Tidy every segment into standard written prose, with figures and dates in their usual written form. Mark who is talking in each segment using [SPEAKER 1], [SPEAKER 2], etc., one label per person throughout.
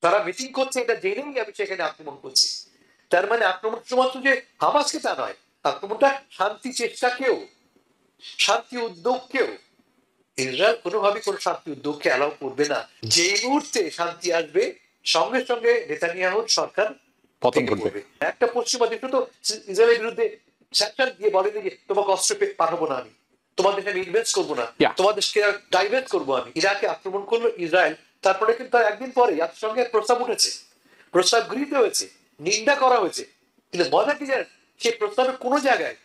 [SPEAKER 1] তারা মিটিং করছে এটা জেনেই আমি সেখানে আক্রমণ করছি। তার মানে আক্রমণ শুধুমাত্র যে হামাসকে তা নয়, আক্রমণটা শান্তি চেষ্টাকেও, শান্তি উদ্যোগকেও। ইসরায়েল কোনোভাবে কোনো শান্তি উদ্যোগকে অ্যালাউ করবে না। যে মুহূর্তে শান্তি আসবে সঙ্গে সঙ্গে নেতানিয়াহুর সরকার
[SPEAKER 2] পতন ঘটবে।
[SPEAKER 1] একটা পশ্চিমা দেশ তো ইসরায়েলের বিরুদ্ধে স্যাংশন দিয়ে বলেনি যে তোমাকে অস্ত্র পাঠাবো না, আমি তোমাদের আমি ইনভেস্ট করবো না, তোমাদের ডাইভার্ট করবো আমি। ইরাকে আক্রমণ করলো ইসরায়েল, তারপরে কিন্তু তার একদিন পরে জাতিসংঘে প্রস্তাব উঠেছে, প্রস্তাব গৃহীত হয়েছে, নিন্দা করা হয়েছে, কিন্তু মজা কি জানেন, সেই প্রস্তাবের কোনো জায়গায়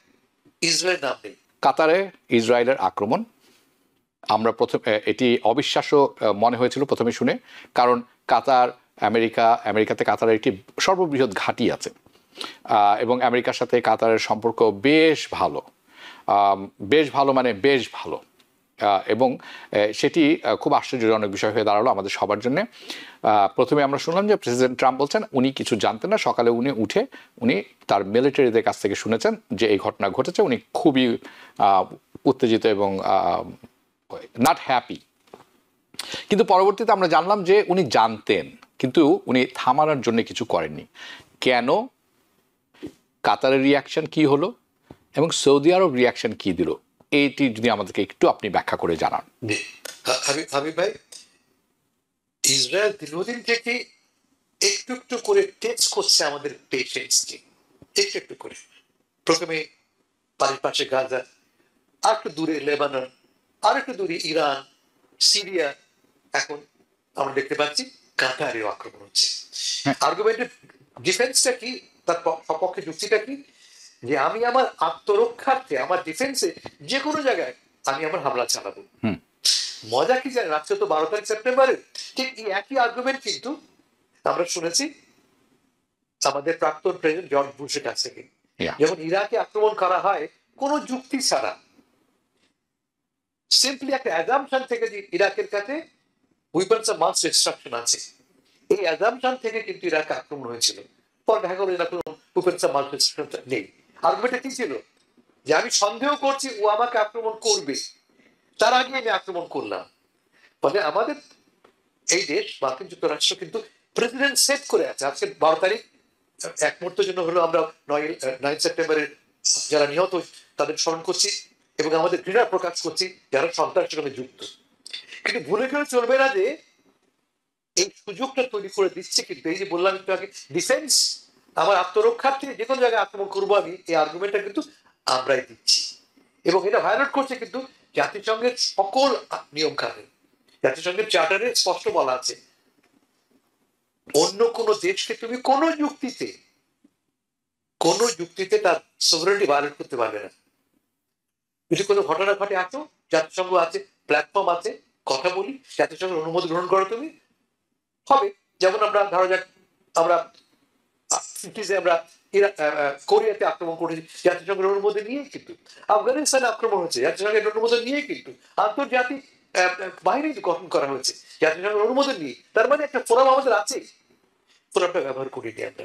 [SPEAKER 1] ইসরায়েল নাম নেই।
[SPEAKER 2] কাতারে ইসরায়েলের আক্রমণ আমরা এটি অবিশ্বাস্য মনে হয়েছিল প্রথমে শুনে, কারণ আমেরিকাতে কাতারের একটি সর্ববৃহৎ ঘাঁটি আছে এবং আমেরিকার সাথে কাতারের সম্পর্ক বেশ ভালো, মানে বেশ ভালো, এবং সেটি খুব আশ্চর্যজনক বিষয় হয়ে দাঁড়ালো আমাদের সবার জন্য। প্রথমে আমরা শুনলাম যে প্রেসিডেন্ট ট্রাম্প বলছেন উনি কিছু জানতেন না, সকালে উনি তার মিলিটারিদের কাছ থেকে শুনেছেন যে এই ঘটনা ঘটেছে। উনি খুবই উত্তেজিত এবং নট হ্যাপি। কিন্তু পরবর্তীতে আমরা জানলাম যে উনি জানতেন, কিন্তু উনি থামানোর জন্য কিছু করেননি। কেন? কাতারের রিয়াকশন কি হলো এবং সৌদি আরব রিয়াকশন কি দিল, এইটি যদি আমাদেরকে একটু আপনি ব্যাখ্যা করে জানান।
[SPEAKER 1] আমি ভাই, ইসরায়েল দীর্ঘদিন থেকে একটু একটু করে টেস্ট করছে আমাদের পেশেন্সকে, একটু একটু করে। প্রথমে বাড়ির পাশে গাজা, আর একটু দূরে লেবানন, আর একটু দূরে ইরান, সিরিয়া, এখন আমরা দেখতে পাচ্ছি কাতারেও আক্রমণ হচ্ছে। আর্গুমেন্টের ডিফেন্সটা কি, তার সপক্ষে যুক্তিটা কি, যে আমি আমার আত্মরক্ষার্থে, আমার ডিফেন্সে যে কোনো জায়গায় আমি আমার হামলা চালাবো। মজা কি জানেন, আজকে তো 12 তারিখ সেপ্টেম্বরে, ঠিক এই একই আর্গুমেন্ট কিন্তু আমরা শুনেছি আমাদের প্রাক্তন প্রেসিডেন্ট জর্জ বুশের কাছ থেকে। যখন ইরাকে আক্রমণ করা হয় কোনো যুক্তি ছাড়া, সিম্পলি একটা অ্যাজাম্পশন থেকে যে ইরাকের কাছে উইপন্স অফ মাস ডিস্ট্রাকশন আছে, এই অ্যাজাম্পশন থেকে কিন্তু ইরাকে আক্রমণ হয়েছিল। পর দেখা গেল ইরাক কোনো উইপন্স অফ মাস ডিস্ট্রাকশন নেই। আর্গুমেন্টটা কি ছিল, যে আমি সন্দেহ করছি ও আমাকে আক্রমণ করবে, তার আগে আমি আক্রমণ করলাম। ফলে আমাদের এই দেশ মার্কিন যুক্তরাষ্ট্র কিন্তু প্রেসিডেন্ট সেট করে আছে। আজকে 12 তারিখ এক মুহূর্তের জন্য হলো আমরা 9 সেপ্টেম্বরের যারা নিহত তাদের স্মরণ করছি এবং আমাদের ঘৃণা প্রকাশ করছি যারা সন্ত্রাসের সঙ্গে যুক্ত। কিন্তু ভুলে গেলে চলবে না যে এই সুযোগটা তৈরি করে দিচ্ছে কিন্তু, এই যে বললাম একটু আগে, ডিফেন্স, আমার আত্মরক্ষার্থে যে কোনো জায়গায় আক্রমণ করবো আমি, এই আর্গুমেন্টটা কিন্তু আমরাই দিচ্ছি এবং এটা ভায়োলেট করছে কিন্তু জাতিসংঘের সকল নিয়ম কানুন। জাতিসংঘের চার্টারে স্পষ্ট বলা আছে অন্য কোন দেশকে তুমি কোন যুক্তিতে তার সভরেনিটি ভায়োলেট করতে পারবে না। যদি কোনো ঘটনা ঘটে আসো, জাতিসংঘ আছে, প্ল্যাটফর্ম আছে, কথা বলি, জাতিসংঘের অনুমতি গ্রহণ করো তুমি, হবে। যেমন আমরা ধরো যাক, আমরা আমরা কোরিয়াতে আক্রমণ করেছি জাতিসংঘের অনুমোদন নিয়ে, কিন্তু আফগানিস্তানে আক্রমণ হচ্ছে জাতিসংঘের অনুমোদন নিয়ে, কিন্তু আন্তর্জাতিক বাহিনী গঠন করা হয়েছে জাতিসংঘের অনুমোদন নিয়ে। তার মানে একটা ফোরাম আমাদের আছে, ফোরামটা ব্যবহার করিনি আমরা।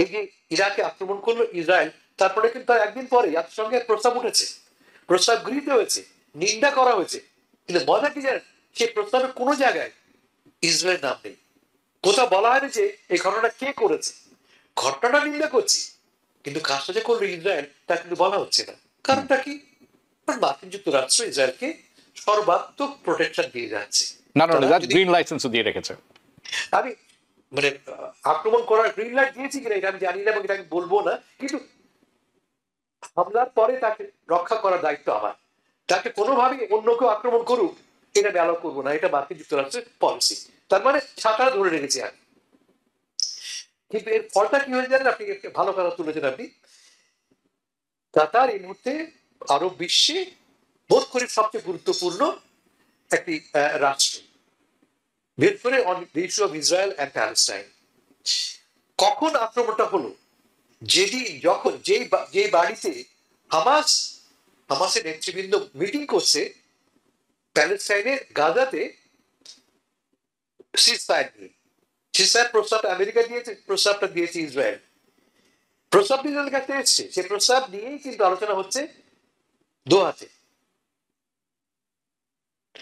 [SPEAKER 1] এই যে ইরাকে আক্রমণ করলো ইসরায়েল, তারপরে কিন্তু তার একদিন পরে জাতিসংঘের প্রস্তাব উঠেছে, প্রস্তাব গৃহীত হয়েছে, নিন্দা করা হয়েছে, কিন্তু মজা কি জানেন, সেই প্রস্তাবের কোনো জায়গায় ইসরায়েল নাম নেই। কোথাও বলা হয়নি যে এই ঘটনাটা কে করেছে। ঘটনাটা নিন্দা করছি, কিন্তু কাজটা যে করলো ইসরায়েল তা কিন্তু বলা হচ্ছে না। কারণটা কি? মার্কিন যুক্তরাষ্ট্র ইসরায়েলকে সর্বাত্মক প্রোটেকশন দিয়ে যাচ্ছে,
[SPEAKER 2] গ্রিন লাইসেন্সও দিয়ে রেখেছে।
[SPEAKER 1] আমি মানে আক্রমণ করার গ্রিন লাইট দিয়েছি কিনা এটা আমি জানি না এবং এটা আমি বলবো না, কিন্তু হামলার পরে তাকে রক্ষা করার দায়িত্ব আমার। তাকে কোনোভাবে অন্য কেউ আক্রমণ করুক এটা আমি অ্যালাউ করবো না, এটা মার্কিন যুক্তরাষ্ট্রের পলিসি। তার মানে ছাতা ধরে রেখেছি আমি। কিন্তু এর ফলটা কি হয়ে জানেন, আপনি ভালো কথা তুলেছেন আপনি। কাতার এই মুহূর্তে আরব বিশ্বে বোধ করি সবচেয়ে গুরুত্বপূর্ণ একটি রাষ্ট্র, বিশেষ করে on the issue of Israel and Palestine. কখন আক্রমণটা হলো? যেদিন, যখন যেই বাড়িতে হামাসের নেতৃবৃন্দ মিটিং করছে প্যালেস্টাইনের গাজাতে সিজফায়ার নিয়ে। সিজফায়ার প্রস্তাবটা আমেরিকা দিয়েছে, প্রস্তাবটা দিয়েছে ইসরায়েল। প্রস্তাব ইসরায়েলের কাছে এসছে, সেই প্রস্তাব নিয়েই কিন্তু আলোচনা হচ্ছে দোহাতে।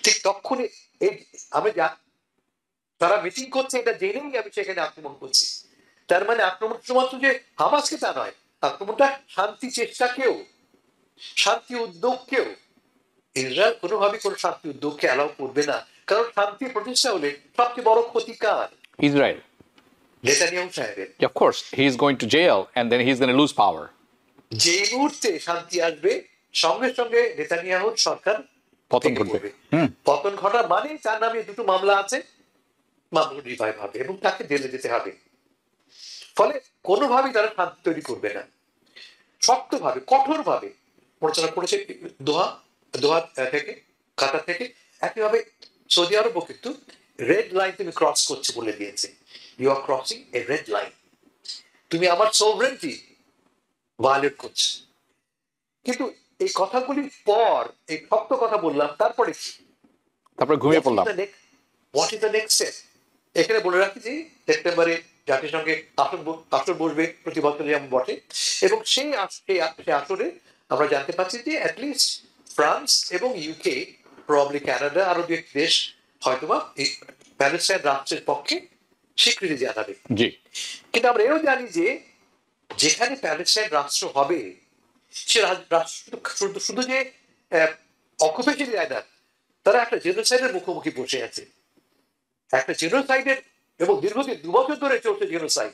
[SPEAKER 1] ঠিক তখনই এই আমি তারা মিটিং করছে এটা জেনেই আমি সেখানে আক্রমণ করছি। তার মানে আক্রমণ শুধুমাত্র যে হামাসকে তা নয়, আক্রমণটা শান্তি চেষ্টাকেও, শান্তি উদ্যোগকেও। ইসরায়েল কোনোভাবে কোনো শান্তি উদ্যোগকে অ্যালাউ করবে না, কারণ শান্তি প্রতিষ্ঠা হলে সবচেয়ে বড় ক্ষতিকার
[SPEAKER 2] ইসরায়েল।
[SPEAKER 1] নেতানিয়াহু সাহেবের।
[SPEAKER 2] Of course, he is going to jail and then he's going to lose power.
[SPEAKER 1] যে মুহূর্তে শান্তি আসবে সঙ্গে সঙ্গে নেতানিয়াহুর সরকার
[SPEAKER 2] পতন
[SPEAKER 1] ভেঙে
[SPEAKER 2] ঘটবে।
[SPEAKER 1] পড়বে। পতন ঘটা মানে তার নামে দুটো মামলা আছে, মামলা রিভাইভ হবে এবং তাকে জেলে যেতে হবে। ফলে কোনোভাবেই তারা শান্তি তৈরি করবে না, শক্তভাবে কঠোরভাবে প্রচারণা করেছে দোহা দোহা থেকে, কাতার থেকে। একইভাবে সৌদি আরবও কিন্তু রেড লাইন তুমি ক্রস করছে বলে দিয়েছে, you are crossing a red line, তুমি আমার সভরেন্টি ভায়োলেট করছে। কিন্তু এই কথাগুলির পর, এই শক্ত কথা বললাম, তারপরে
[SPEAKER 2] তারপরে ঘুমিয়ে পড়লাম।
[SPEAKER 1] What is the next step? এখানে বলে রাখি যে সেপ্টেম্বরে জাতিসংঘে আসর বসবে প্রতি বছর যেমন বটে, এবং সেই আসরে আমরা জানতে পারছি যে অ্যাটলিস্ট ফ্রান্স এবং ইউকে, প্রবাবলি কানাডা, আরো দু একটি দেশ হয়তোবা এই প্যালেস্টাইন রাষ্ট্রের পক্ষে স্বীকৃতি জানাবে।
[SPEAKER 2] জি।
[SPEAKER 1] কিন্তু আমরা এও জানি যে যেখানে প্যালেস্টাইন রাষ্ট্র হবে সে রাষ্ট্র শুধু যে অকুপেশন যায় না, তারা একটা জেনোসাইডের মুখোমুখি বসে আছে, একটা জেনোসাইডের, এবং দীর্ঘদিন 2 বছর ধরে চলছে জেনোসাইড।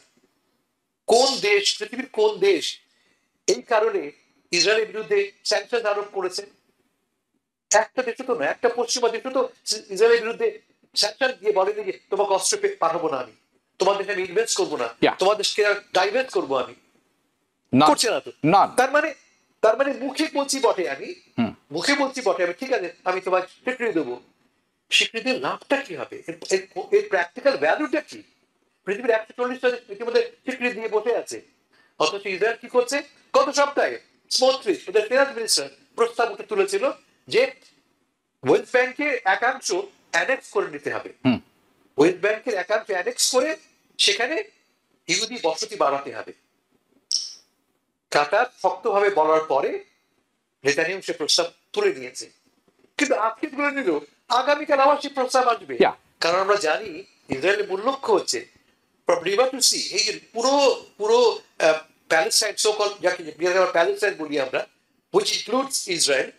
[SPEAKER 1] কোন দেশ, পৃথিবীর কোন দেশ এই কারণে ইসরায়েলের বিরুদ্ধে স্যাংশন আরোপ করেছে? একটা দেশ তো না, একটা পশ্চিমা দেশ তো ইসরায়েলের বিরুদ্ধে স্যাংশন দিয়ে বলেনি যে তোমাকে অস্ত্র পাঠাবো না, আমি তোমাদের আমি ইনভেস্ট করবো না, তোমাদের ডাইভেস্ট করবো আমি, করছে না তো। তার মানে মুখে বলছি বটে আমি, ঠিক আছে আমি তোমাকে স্বীকৃতি দেবো। স্বীকৃতির লাভটা কি হবে? এর প্র্যাকটিক্যাল ভ্যালুটা কি? পৃথিবীর 140টা দেশ ইতিমধ্যে স্বীকৃতি দিয়ে বসে আছে, অথচ ইসরায়েল কি করছে? গত সপ্তাহে স্মোট্রিচ, ওদের ফিনান্স মিনিস্টার, প্রস্তাব তুলেছিল যে ওয়েস্ট ব্যাংকের একাংশ অ্যানেক্স করে নিতে হবে, ওয়েস্ট ব্যাংকের একাংশ অ্যানেক্স করে সেখানে ইহুদি বসতি বাড়াতে হবে। কাতার শক্তভাবে বলার পরে নেতানিয়াহু সে প্রস্তাব তুলে নিয়েছে, কিন্তু আজকে তুলে নিল, আগামীকাল আবার সেই প্রস্তাব আসবে। কারণ আমরা জানি ইসরায়েলের মূল লক্ষ্য হচ্ছে এই যে পুরো প্যালেস্টাইন, সো-কল্ড যাকে প্যালেস্টাইন বলি আমরা, which includes ইসরায়েল,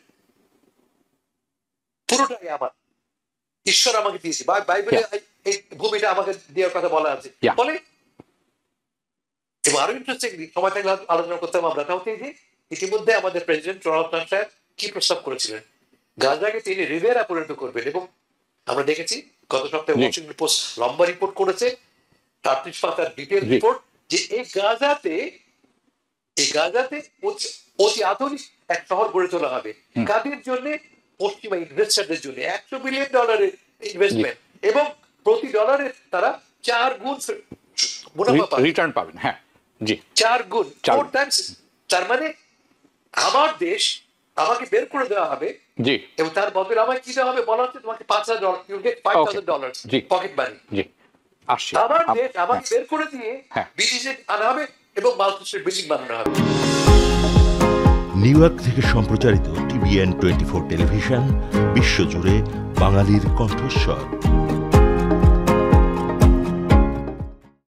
[SPEAKER 1] পুরোটাই আমার, ঈশ্বর আমাকে দিয়েছে, বাইবেলে এই ভূমিটা আমাকে দেওয়ার কথা বলা আছে। ফলে এবং আরো ইন্টারেস্টিংলি সময় থাকলে আলোচনা করতাম আমরা, তা হচ্ছে যে ইতিমধ্যে আমাদের প্রেসিডেন্ট ডোনাল্ড ট্রাম্প সাহেব কি প্রস্তাব করেছিলেন, গাজাকে তিনি রিভেরা পরিণত করবেন। এবং আমরা দেখেছি গত সপ্তাহে ওয়াশিংটন পোস্ট লম্বা রিপোর্ট করেছে, 38 পাতার ডিটেল রিপোর্ট, যে এই গাজাতে অতি আধুনিক এক শহর গড়ে তোলা হবে। কাদের জন্য? পশ্চিমা ইনভেস্টরদের জন্য। $100 বিলিয়ন ইনভেস্টমেন্ট, এবং প্রতি ডলারে তারা 4 গুণ মুনাফা পাবে,
[SPEAKER 2] রিটার্ন পাবেন। হ্যাঁ, জি,
[SPEAKER 1] 4 গুণ, 4 টাইমস। তার মানে আমার দেশ আমাকে বের করে দেওয়া হবে, জি, এবং তার বদলে আমাকে কি দেওয়া হবে? বলা হচ্ছে তোমাকে $5,000, ইউ গেট $5,000 পকেট মানি।
[SPEAKER 2] জি, আসছে।
[SPEAKER 1] আমার দেশ আমাকে বের করে দিয়ে বিদেশে আনা হবে এবং মাল্টিস্টেট বিল্ডিং বানানো হবে।
[SPEAKER 3] নিউ ইয়র্ক থেকে সম্প্রচারিত TVN 24 টেলিভিশন, বিশ্বজুড়ে বাঙালির কণ্ঠস্বর।